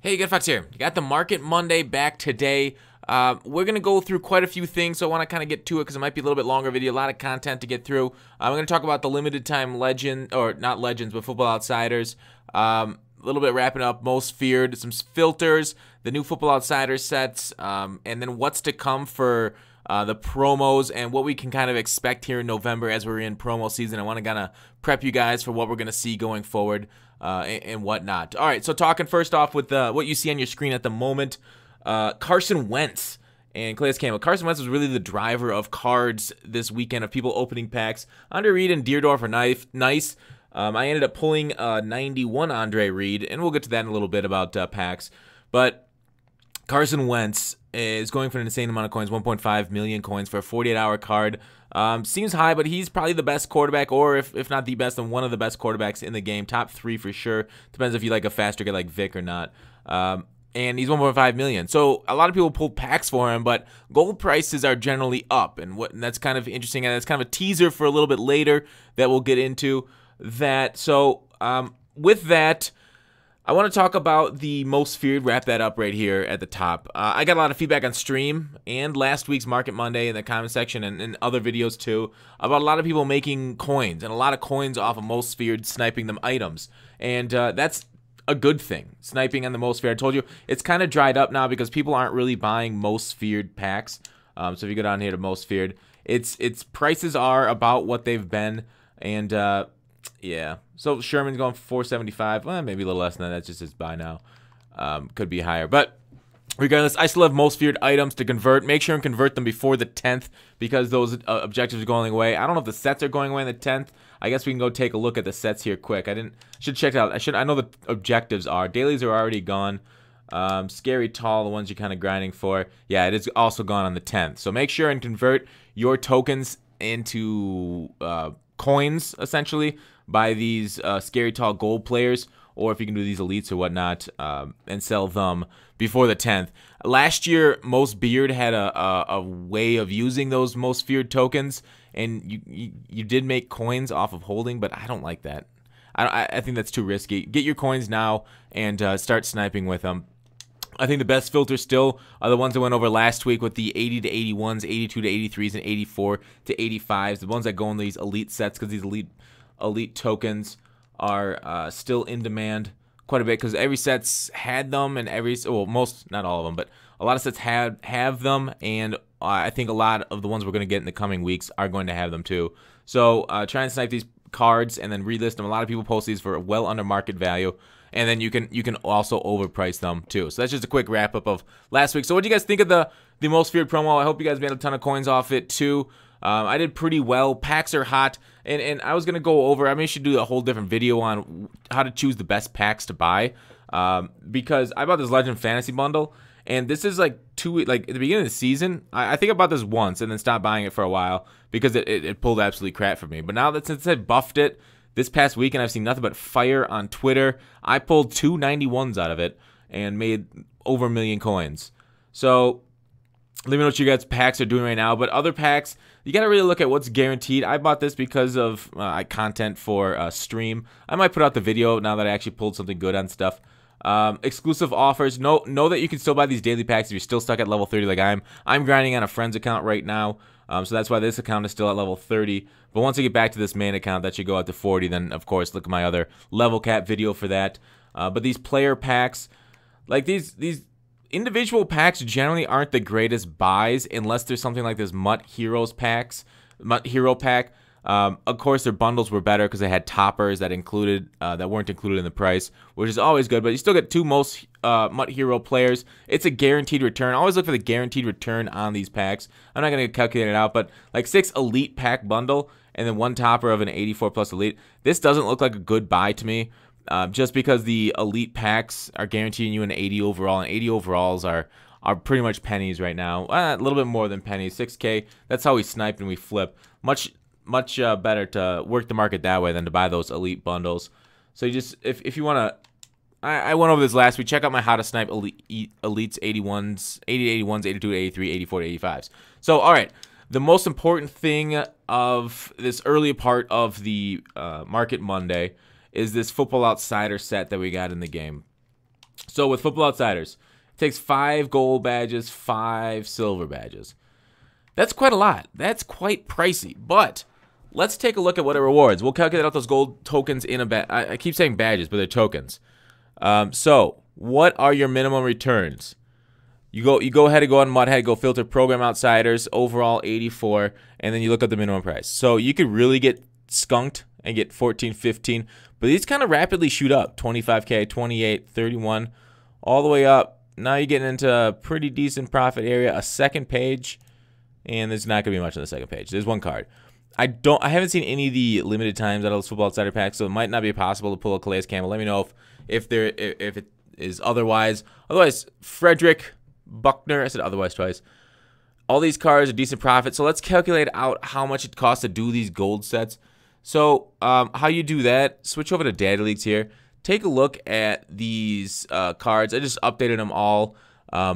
Hey, Good Fox here. You got the Market Monday back today. We're going to go through quite a few things, so I want to kind of get to it because it might be a little bit longer video, a lot of content to get through. I'm going to talk about the limited time legend, or not legends, but Football Outsiders. A little bit wrapping up most feared, some filters, the new Football Outsiders sets, and then what's to come for the promos and what we can kind of expect here in November as we're in promo season. I want to kind of prep you guys for what we're going to see going forward and whatnot. All right, so talking first off with what you see on your screen at the moment, Carson Wentz and Calais Campbell. Carson Wentz was really the driver of cards this weekend of people opening packs. Andre Reed and Deerdorf are nice. I ended up pulling 91 Andre Reed, and we'll get to that in a little bit about packs. But Carson Wentz is going for an insane amount of coins, 1.5 million coins for a 48-hour card. Seems high, but he's probably the best quarterback, or if not the best, then one of the best quarterbacks in the game. Top 3 for sure. Depends if you like a faster guy like Vic or not. And he's 1.5 million. So a lot of people pull packs for him, but gold prices are generally up, and that's kind of interesting. And that's kind of a teaser for a little bit later that we'll get into that. So with that, I want to talk about the most feared, wrap that up right here at the top. I got a lot of feedback on stream and last week's Market Monday in the comment section and other videos too about a lot of people making coins and a lot of coins off of most feared, sniping them items. And that's a good thing, sniping on the most feared. I told you, it's kind of dried up now because people aren't really buying most feared packs. So if you go down here to most feared, its prices are about what they've been. And yeah, so Sherman's going for 475. Well, maybe a little less than that. That's just his buy now. Could be higher, but regardless, I still have most feared items to convert. Make sure and convert them before the 10th because those objectives are going away. I don't know if the sets are going away on the 10th. I guess we can go take a look at the sets here quick. Should check it out. I know the objectives are. Dailies are already gone. Scary Tall, the ones you're kind of grinding for. Yeah, it is also gone on the 10th. So make sure and convert your tokens into coins, essentially, by these Scary Tall gold players, or if you can do these elites or whatnot, and sell them before the 10th. Last year, Most Beard had a way of using those Most Feared tokens, and you did make coins off of holding, but I don't like that. I think that's too risky. Get your coins now and start sniping with them. I think the best filters still are the ones that went over last week with the 80 to 81s, 82 to 83s, and 84 to 85s. The ones that go in these elite sets, because these elite tokens are still in demand quite a bit because every set's had them, and most, not all of them, but a lot of sets have them, and I think a lot of the ones we're going to get in the coming weeks are going to have them too. So try and snipe these cards and then relist them. A lot of people post these for well under market value, and then you can also overprice them too. So that's just a quick wrap up of last week. So what do you guys think of the most feared promo? I hope you guys made a ton of coins off it too. I did pretty well. Packs are hot, and I was gonna go over. I should do a whole different video on how to choose the best packs to buy, because I bought this Legend Fantasy bundle, and this is like at the beginning of the season. I think I bought this once and then stopped buying it for a while because it pulled absolutely crap for me. But now that since I buffed it this past weekend, I've seen nothing but fire on Twitter. I pulled 2 91s out of it and made over 1 million coins. So let me know what you guys' packs are doing right now. But other packs, you got to really look at what's guaranteed. I bought this because of content for stream. I might put out the video now that I actually pulled something good on stuff. Exclusive offers. Know that you can still buy these daily packs if you're still stuck at level 30 like I am. I'm grinding on a friend's account right now. So that's why this account is still at level 30. But once I get back to this main account, that should go out to 40. Then, of course, look at my other level cap video for that. But these player packs, like these individual packs generally aren't the greatest buys unless there's something like this Mutt Heroes packs, Mutt Hero pack. Of course, their bundles were better because they had toppers that weren't included in the price, which is always good. But you still get 2 most Mutt Hero players. It's a guaranteed return. Always look for the guaranteed return on these packs. I'm not going to calculate it out, but like 6 elite pack bundle and then 1 topper of an 84 plus elite. This doesn't look like a good buy to me. Just because the elite packs are guaranteeing you an 80 overall, and 80 overalls are pretty much pennies right now. A little bit more than pennies, 6K. That's how we snipe and we flip. Much better to work the market that way than to buy those elite bundles. So you just, if you want to, I went over this last week. Check out my how to snipe elites 81s, 80 to 81s, 82 to 83, 84 to 85s. So all right, the most important thing of this early part of the Market Monday is this Football Outsider set that we got in the game. So with Football Outsiders, it takes 5 gold badges, 5 silver badges. That's quite a lot. That's quite pricey. But let's take a look at what it rewards. We'll calculate out those gold tokens in a badge. I keep saying badges, but they're tokens. So what are your minimum returns? You go ahead and go on Mudhead, go filter Program Outsiders, overall 84, and then you look up the minimum price. So you could really get skunked and get 14, 15, but these kind of rapidly shoot up. 25K, 28, 31, all the way up. Now you're getting into a pretty decent profit area. A second page, and there's not going to be much on the second page. There's one card. I haven't seen any of the limited times out of those Football Outsider packs, so it might not be possible to pull a Calais Campbell. Let me know if it is otherwise. Otherwise, Frederick Buckner, I said otherwise twice. All these cards are decent profit, so let's calculate out how much it costs to do these gold sets. So how you do that, switch over to Daddy Leagues here. Take a look at these cards. I just updated them all.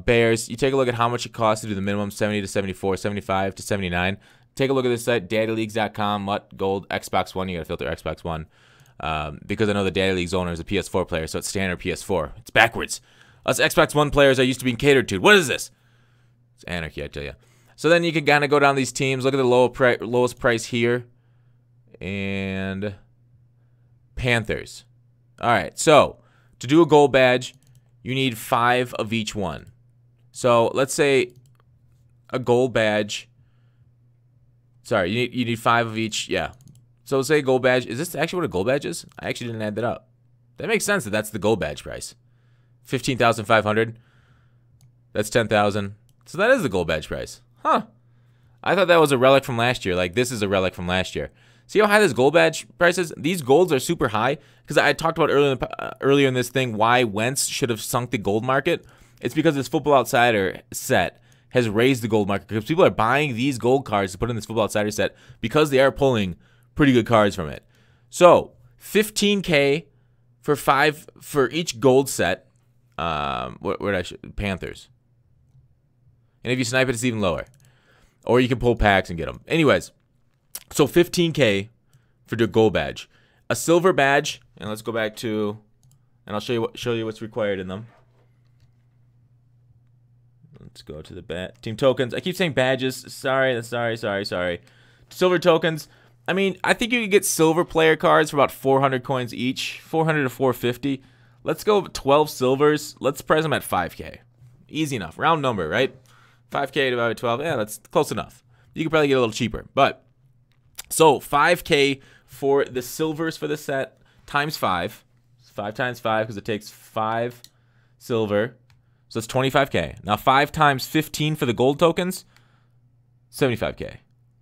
Bears, you take a look at how much it costs to do the minimum, 70 to 74, 75 to 79. Take a look at this site, daddyleagues.com, Mutt, Gold, Xbox One. You got to filter Xbox One because I know the Daddy Leagues owner is a PS4 player, so it's standard PS4. It's backwards. Us Xbox One players are used to being catered to. What is this? It's anarchy, I tell you. So then you can kind of go down these teams. Look at the lowest price here. And Panthers. All right, so to do a gold badge, you need 5 of each one. So let's say a gold badge. Sorry, you need 5 of each. Yeah. So say a gold badge. Is this actually what a gold badge is? I actually didn't add that up. That makes sense that that's the gold badge price. 15,500. That's 10,000. So that is the gold badge price. Huh. I thought that was a relic from last year. Like this is a relic from last year. See how high this gold badge price is? These golds are super high because I talked about earlier in this thing why Wentz should have sunk the gold market. It's because this Football Outsider set has raised the gold market because people are buying these gold cards to put in this Football Outsider set because they are pulling pretty good cards from it. So 15K for 5 for each gold set. Where did I show? Panthers. And if you snipe it, it's even lower. Or you can pull packs and get them. Anyways, so 15K for the gold badge. A silver badge, and let's go back to, and I'll show you what's required in them. Let's go to the team tokens. I keep saying badges. Sorry. Silver tokens. I mean, I think you can get silver player cards for about 400 coins each, 400 to 450. Let's go 12 silvers. Let's price them at 5K. Easy enough. Round number, right? 5K divided by 12. Yeah, that's close enough. You could probably get a little cheaper. But, so 5K for the silvers for this set times 5. 5 times 5 because it takes 5 silver. So it's 25K. Now 5 times 15 for the gold tokens, 75K.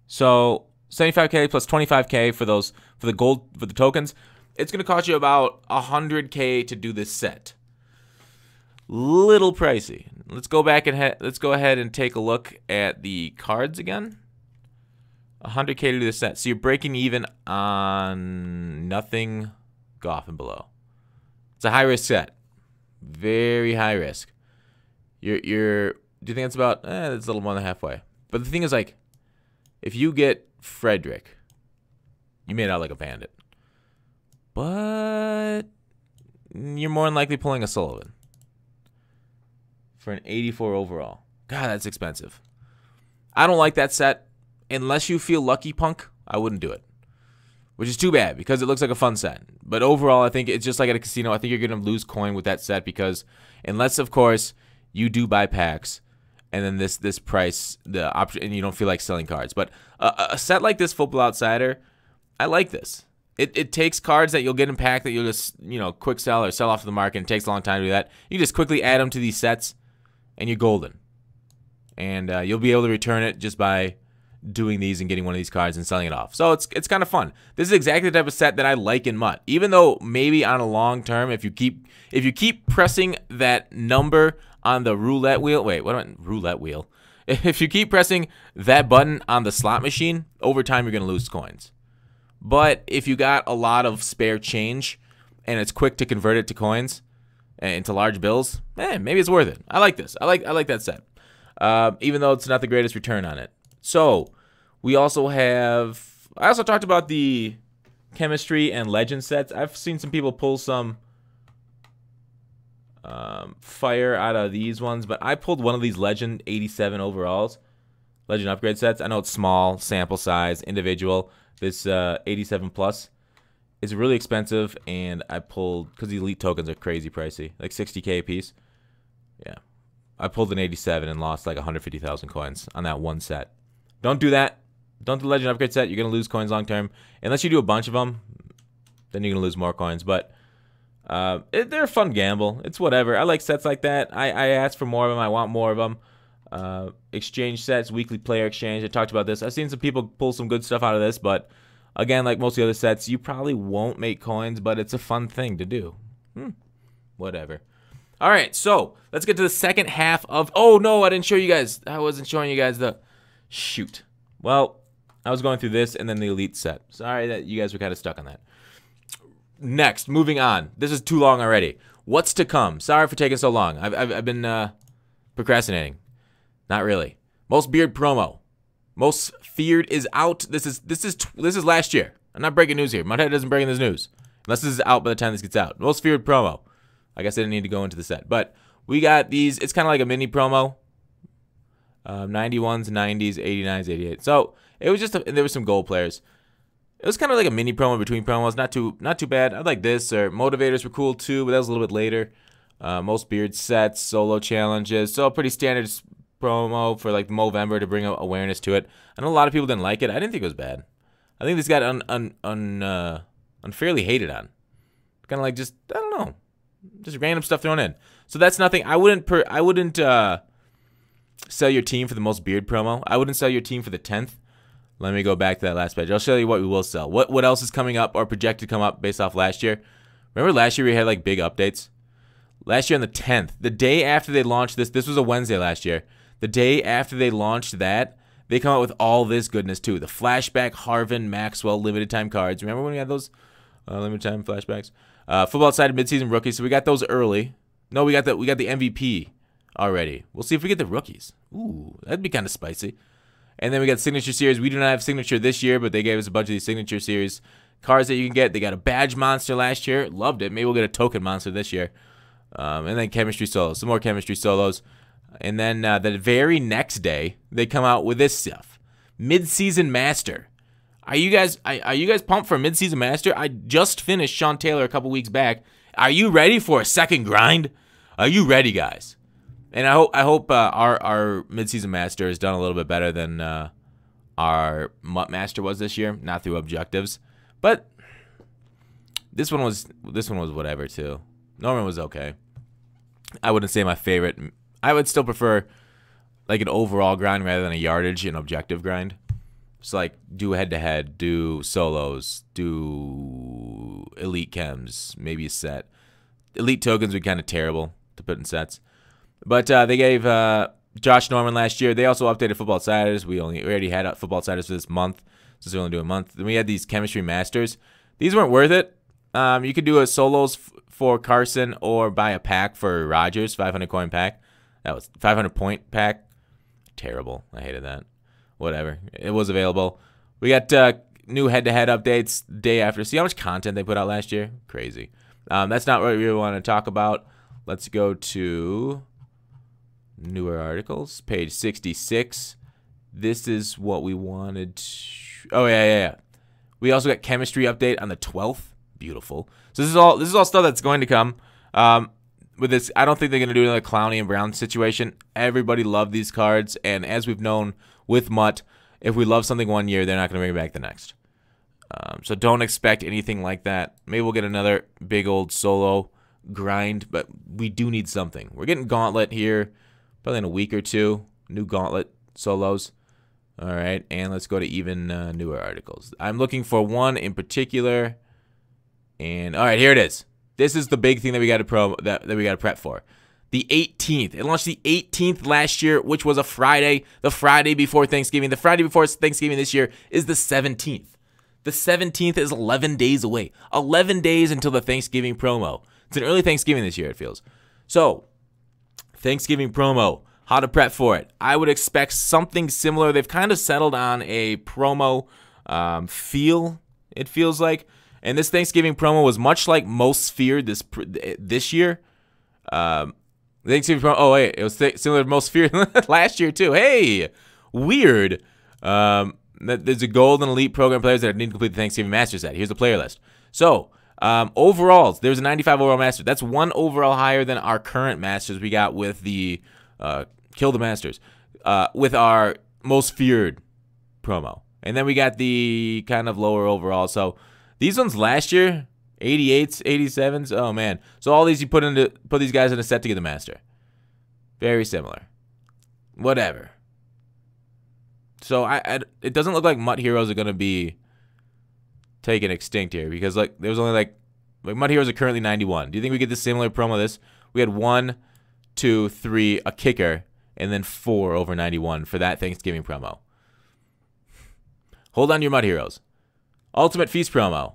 So 75K plus 25K for the gold for the tokens. It's gonna cost you about 100K to do this set. Little pricey. Let's go back and let's go ahead and take a look at the cards again. 100K to do this set. So you're breaking even on nothing, Goff and below. It's a high risk set. Very high risk. Do you think it's about? It's a little more than halfway. But the thing is, like, if you get Frederick, you made out like a bandit. But you're more than likely pulling a Sullivan for an 84 overall. God, that's expensive. I don't like that set. Unless you feel lucky, punk, I wouldn't do it. Which is too bad because it looks like a fun set. But overall, I think it's just like at a casino. I think you're going to lose coin with that set because unless, of course, you do buy packs and then this price, the option, and you don't feel like selling cards. But a set like this, Football Outsider, I like this. It takes cards that you'll get in pack that you'll just, quick sell or sell off to the market. It takes a long time to do that. You just quickly add them to these sets and you're golden. And you'll be able to return it just by doing these and getting one of these cards and selling it off. So it's kind of fun. This is exactly the type of set that I like in Mutt. Even though maybe on a long term, if you keep pressing that number on the roulette wheel, roulette wheel. If you keep pressing that button on the slot machine, over time you're going to lose coins. But if you got a lot of spare change and it's quick to convert it to coins into large bills, maybe it's worth it. I like this. I like that set. Even though it's not the greatest return on it. So, we also have, I also talked about the chemistry and legend sets. I've seen some people pull some fire out of these ones, but I pulled one of these Legend 87 overalls. Legend upgrade sets. I know it's small, sample size, individual. This 87 plus is really expensive, and I pulled, because the elite tokens are crazy pricey, like 60K a piece. Yeah. I pulled an 87 and lost like 150,000 coins on that one set. Don't do that. Don't do the Legend upgrade set. You're going to lose coins long term. Unless you do a bunch of them, then you're going to lose more coins. But they're a fun gamble. It's whatever. I like sets like that. I asked for more of them. I want more of them. Exchange sets, weekly player exchange. I talked about this. I've seen some people pull some good stuff out of this, but again, like most of the other sets, you probably won't make coins, but it's a fun thing to do. Whatever. All right, so let's get to the second half of... Oh, no, I didn't show you guys. I wasn't showing you guys the... Shoot. Well, I was going through this and then the elite set. Sorry that you guys were kind of stuck on that. Next, moving on. This is too long already. What's to come? Sorry for taking so long. I've been procrastinating. Not really. Most beard promo. Most feared is out. This is last year. I'm not breaking news here. Mudhead doesn't break this news unless this is out by the time this gets out. Most feared promo. I guess I didn't need to go into the set, but we got these. It's kind of like a mini promo. 91s, 90s, 89s, 88. So it was just there were some gold players. It was kind of like a mini promo between promos. Not too bad. I like this. Or motivators were cool too, but that was a little bit later. Most beard sets, solo challenges. So a pretty standard promo for like Movember to bring awareness to it. I know a lot of people didn't like it. I didn't think it was bad. I think this got unfairly hated on. Kind of like just, I don't know, just random stuff thrown in. So that's nothing. I wouldn't sell your team for the most beard promo. I wouldn't sell your team for the 10th. Let me go back to that last page. I'll show you what we will sell. What else is coming up or projected to come up based off last year? Remember last year we had like big updates? Last year on the 10th, the day after they launched this was a Wednesday last year. The day after they launched that, they come out with all this goodness too. The flashback Harvin Maxwell limited time cards. Remember when we had those limited time flashbacks? Football sided midseason rookies. So we got those early. No, we got the MVP already. We'll see if we get the rookies. Ooh, that'd be kind of spicy. And then we got signature series. We do not have signature this year, but they gave us a bunch of these signature series cards that you can get. They got a badge monster last year. Loved it. Maybe we'll get a token monster this year. And then chemistry solos. Some more chemistry solos. And then the very next day, they come out with this stuff. Mid-season master. Are you guys pumped for a mid-season master? I just finished Sean Taylor a couple weeks back. Are you ready for a second grind? Are you ready, guys? And I hope our mid-season master has done a little bit better than our MUT master was this year, not through objectives, but this one was whatever too. Norman was okay. I wouldn't say my favorite. I would still prefer like an overall grind rather than a yardage and objective grind. So like do head-to-head, do solos, do elite chems, maybe a set. Elite tokens would be kind of terrible to put in sets. But they gave Josh Norman last year. They also updated Football Outsiders. We already had Football Outsiders for this month, since we only do a month. Then we had these Chemistry Masters. These weren't worth it. You could do a solos for Carson or buy a pack for Rodgers, 500 coin pack. That was 500 point pack. Terrible. I hated that. Whatever. It was available. We got new head-to-head updates day after. See how much content they put out last year? Crazy. That's not what we really want to talk about. Let's go to newer articles, page 66. This is what we wanted. Oh yeah. We also got chemistry update on the 12th. Beautiful. So this is all stuff that's going to come. With this, I don't think they're going to do another Clowney and Brown situation. Everybody loved these cards, and as we've known with MUT, if we love something one year, they're not going to bring it back the next. So don't expect anything like that. Maybe we'll get another big old solo grind, but we do need something. We're getting Gauntlet here, probably in a week or two. New Gauntlet solos. All right, and let's go to even newer articles. I'm looking for one in particular, and all right, here it is. This is the big thing that we got to prep for. The 18th. It launched the 18th last year, which was a Friday. The Friday before Thanksgiving. The Friday before Thanksgiving this year is the 17th. The 17th is 11 days away. 11 days until the Thanksgiving promo. It's an early Thanksgiving this year, it feels. So, Thanksgiving promo. How to prep for it. I would expect something similar. They've kind of settled on a promo feel, it feels like. And this Thanksgiving promo was much like most feared this year. Thanksgiving promo. Oh wait, it was similar to most feared last year too. Hey, weird. There's a gold and elite program players that need to complete the Thanksgiving Master set. Here's the player list. So overalls, there's a 95 overall Master. That's one overall higher than our current Masters we got with the Kill the Masters, with our most feared promo. And then we got the kind of lower overall. So these ones last year, 88s, 87s. Oh man. So all these you put these guys in a set to get the Master. Very similar. Whatever. So it doesn't look like Mutt Heroes are gonna be taken extinct here, because like there was only like Mutt Heroes are currently 91. Do you think we get the similar promo this? We had 1, 2, 3, a kicker, and then 4 over 91 for that Thanksgiving promo. Hold on to your Mutt Heroes. Ultimate Feast promo.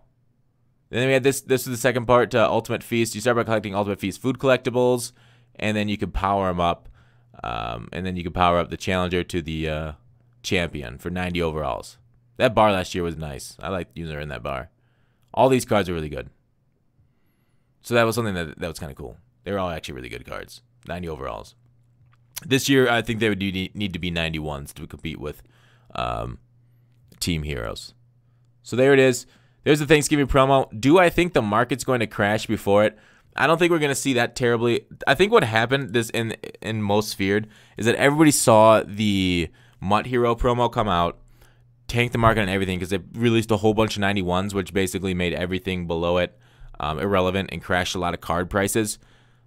And then we had this. This is the second part to Ultimate Feast. You start by collecting Ultimate Feast food collectibles, and then you can power them up. And then you can power up the challenger to the champion for 90 overalls. That bar last year was nice. I liked using her in that bar. All these cards are really good. So that was something that was kind of cool. They were all actually really good cards. 90 overalls. This year, I think they would need to be 91s to compete with Team Heroes. So there it is. There's the Thanksgiving promo. Do I think the market's going to crash before it? I don't think we're going to see that terribly. I think what happened this in most feared is that everybody saw the Mutt Hero promo come out, tank the market and everything, because they released a whole bunch of 91s, which basically made everything below it irrelevant and crashed a lot of card prices.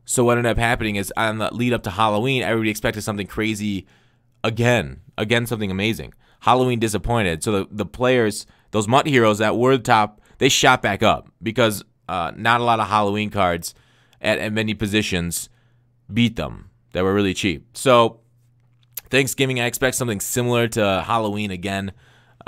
So what ended up happening is on the lead up to Halloween, everybody expected something crazy again, something amazing. Halloween disappointed. So the players, those Mutt Heroes that were the top, they shot back up because not a lot of Halloween cards at many positions beat them that were really cheap. So Thanksgiving, I expect something similar to Halloween again.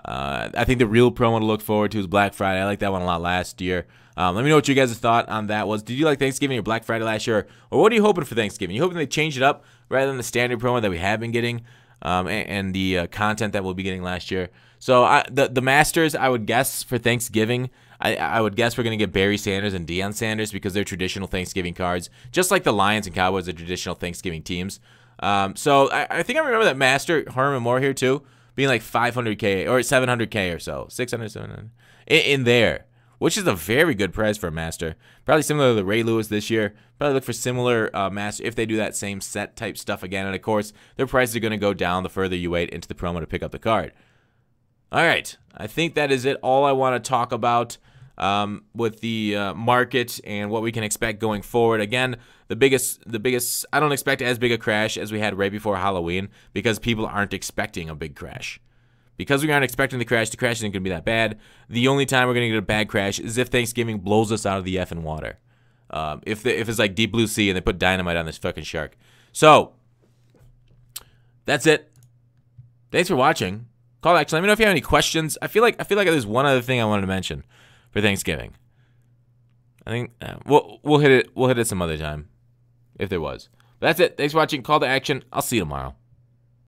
I think the real promo to look forward to is Black Friday. I liked that one a lot last year. Let me know what you guys' thought on that was. Did you like Thanksgiving or Black Friday last year? Or what are you hoping for Thanksgiving? You hoping they change it up rather than the standard promo that we have been getting and the content that we'll be getting last year? So the Masters, I would guess for Thanksgiving, I would guess we're going to get Barry Sanders and Deion Sanders because they're traditional Thanksgiving cards, just like the Lions and Cowboys are traditional Thanksgiving teams. So I think I remember that Master, Herman Moore here too, being like 500K or 700K or so, 600, 700 in there, which is a very good price for a Master. Probably similar to the Ray Lewis this year. Probably look for similar Master if they do that same set type stuff again. And of course, their prices are going to go down the further you wait into the promo to pick up the card. All right, I think that is it. All I want to talk about with the market and what we can expect going forward. Again, the biggest, I don't expect as big a crash as we had right before Halloween because people aren't expecting a big crash. Because we aren't expecting the crash isn't going to be that bad. The only time we're going to get a bad crash is if Thanksgiving blows us out of the effing water. If it's like Deep Blue Sea and they put dynamite on this fucking shark. So, that's it. Thanks for watching. Call to action. Let me know if you have any questions. I feel like there's one other thing I wanted to mention for Thanksgiving. I think we'll hit it some other time if there was. But that's it. Thanks for watching. Call to action. I'll see you tomorrow.